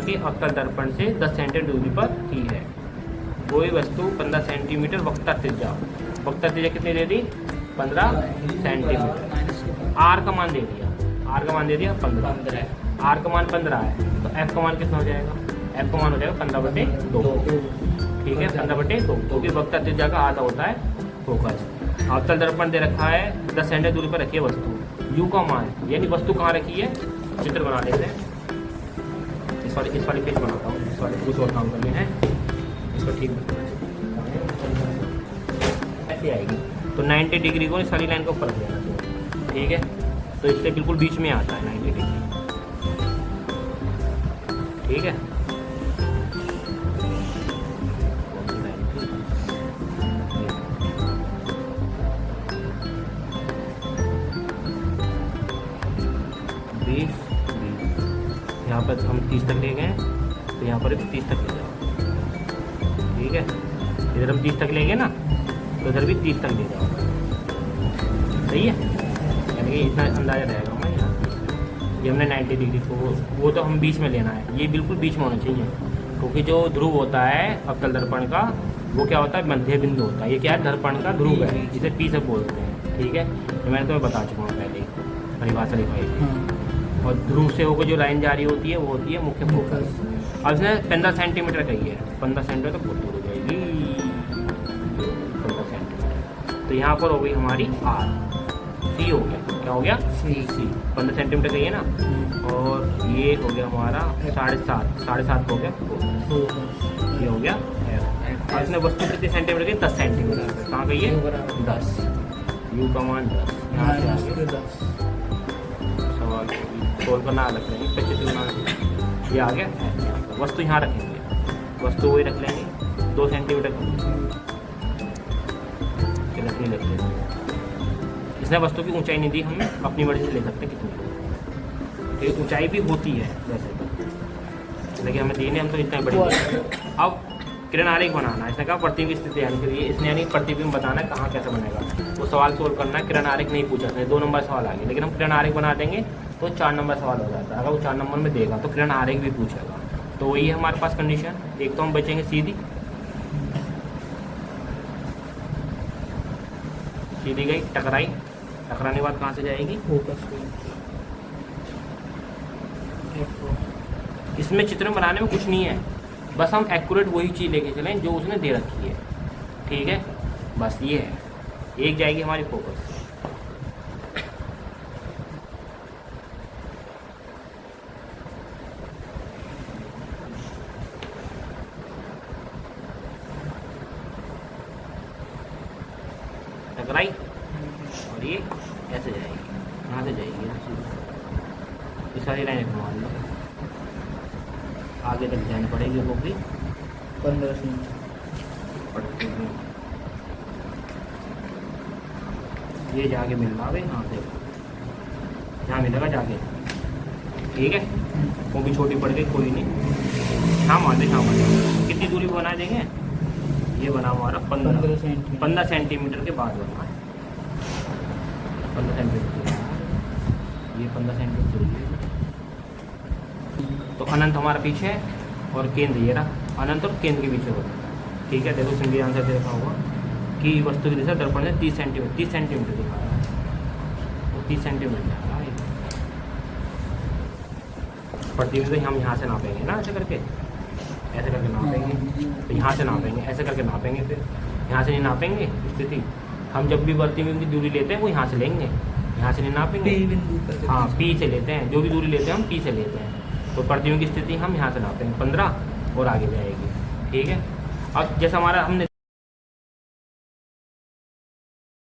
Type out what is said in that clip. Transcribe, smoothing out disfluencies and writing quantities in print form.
के अवतल दर्पण से 10 सेंटीमीटर दूरी पर ही है। कोई वस्तु 15 सेंटीमीटर वक्ता त्रिज्या कितनी दे दी? 15 सेंटीमीटर। आर का मान दे दिया, 15। आर का मान 15 है, तो एफ का मान कितना हो जाएगा? एफ का मान हो जाएगा 15/2। ठीक है, 15/2, क्योंकि वक्ता त्रिज्या का आधा होता है फोकस। अवतल दर्पण दे रखा है, 10 सेंटीमीटर दूरी पर रखी है वस्तु। यू का मान यानी वस्तु कहाँ रखी है, चित्र बना लेते हैं। इस वाली पेज बनाता हूँ, इस वाले कुछ और काम करने हैं, इसको ठीक ऐसे आएगी। तो 90 डिग्री को इस वाली लाइन को ऊपर रख देना चाहिए। ठीक है, तो इससे बिल्कुल बीच में आता है 90 डिग्री। ठीक है, यहाँ पर हम 30 तक ले गए, तो यहाँ पर 30 तक ले जाओ। ठीक है, इधर हम 30 तक लेंगे ना, तो इधर भी 30 तक ले जाओ। सही है, यानी कि इतना अंदाजा रहेगा हमें यहाँ। ये हमने 90 डिग्री को, वो तो हम बीच में लेना है, ये बिल्कुल बीच में होना चाहिए, क्योंकि जो ध्रुव होता है अवतल दर्पण का, वो क्या होता है, मध्य बिंदु होता है। ये क्या है, दर्पण का ध्रुव है, जिसे पी से बोलते हैं। ठीक है, तो मैंने तुम्हें बता चुका हूँ पहले ही, परिभाषा लिखाई। और ध्रुव से होकर जो लाइन जारी होती है वो होती है मुख्य फोकस। अब इसने 15 सेंटीमीटर कही है, 15 सेंटीमीटर तो बहुत दूर हो जाएगी, 15 सेंटीमीटर। तो यहाँ पर हो गई हमारी आर, सी हो गया, क्या हो गया, सी 15 सेंटीमीटर कही है ना। और ये हो गया हमारा 7.5 हो गया, ये हो गया एफ। और इसने वस्तु कितने सेंटीमीटर की, 10 सेंटीमीटर। कहाँ गई है, 10। यू का मान 10, यहाँ से आगे 10। सवाल सोल्व करना अलग लेंगे, 25 बना, ये आ गया। वस्तु यहाँ रखेंगे, वस्तु वही रख लेंगे, 2 सेंटीमीटर रखनी लग लेंगे। इसने वस्तु की ऊंचाई नहीं दी, हम अपनी मर्जी से ले सकते हैं कितनी। ठीक, ऊंचाई भी होती है वैसे तो, लेकिन हमें दी नहीं, हम तो इतना बड़ी। अब किरण आरेख बनाना है, इसने कहा प्रतिबिंब स्थिति यानी के लिए, इसने यानी प्रतिबिंब बताना है कहाँ कैसे बनेगा, वो सवाल सोल्व करना है। किरण आरेख नहीं पूछा इसने, 2 नंबर सवाल आ गए, लेकिन हम किरण आरेख बना देंगे तो 4 नंबर सवाल हो जाता है। अगर वो 4 नंबर में देगा तो किरण आरेख भी पूछेगा। तो वही है हमारे पास कंडीशन। एक तो हम बचेंगे सीधी गई, टकराने के बाद कहाँ से जाएगी, इसमें चित्र बनाने में कुछ नहीं है, बस हम एक्यूरेट वही चीज़ लेके चलें जो उसने दे रखी है। ठीक है, बस ये है, एक जाएगी हमारी फोकस। टकराई और ये ऐसे जाएगी, यहाँ से जाएगी, ये सारी लाइनें घुमा लो, आगे तक जानी पड़ेगी वो भी 15 सेंटीमीटर। ये जाके मिल रहा है, हाँ देखो यहाँ मिलेगा जाके। ठीक है, वो भी छोटी पड़ गई, कोई नहीं, हाँ मान दे, हाँ मान दे। कितनी दूरी बना देंगे, ये बना हमारा 15 सेंटीमीटर के बाद बना है, 15 सेंटीमीटर, ये 15 सेंटीमीटर। तो अनंत हमारा पीछे है और केंद्र ये रहा, अनंत और केंद्र के पीछे होता है। ठीक है, देखो सिंगल आंसर देखा होगा कि वस्तु की दिशा दर्पण से 30 सेंटीमीटर दिखा रहा है, तो 30 सेंटीमीटर आ रहा है। प्रतिबिंब हम यहाँ से नापेंगे ना, ऐसे करके नापेंगे, तो यहाँ से नापेंगे, ऐसे करके नापेंगे। फिर यहाँ से नहीं नापेंगे स्थिति, हम जब भी प्रतिबिंब की दूरी लेते हैं वो यहाँ से लेंगे, यहाँ से नहीं नापेंगे। हाँ, पी से लेते हैं, जो भी दूरी लेते हैं हम पी से लेते हैं। तो प्रतिबिंब की स्थिति हम यहाँ से नापेंगे 15 और आगे जाएगी। ठीक है, अब जैसे हमारा हमने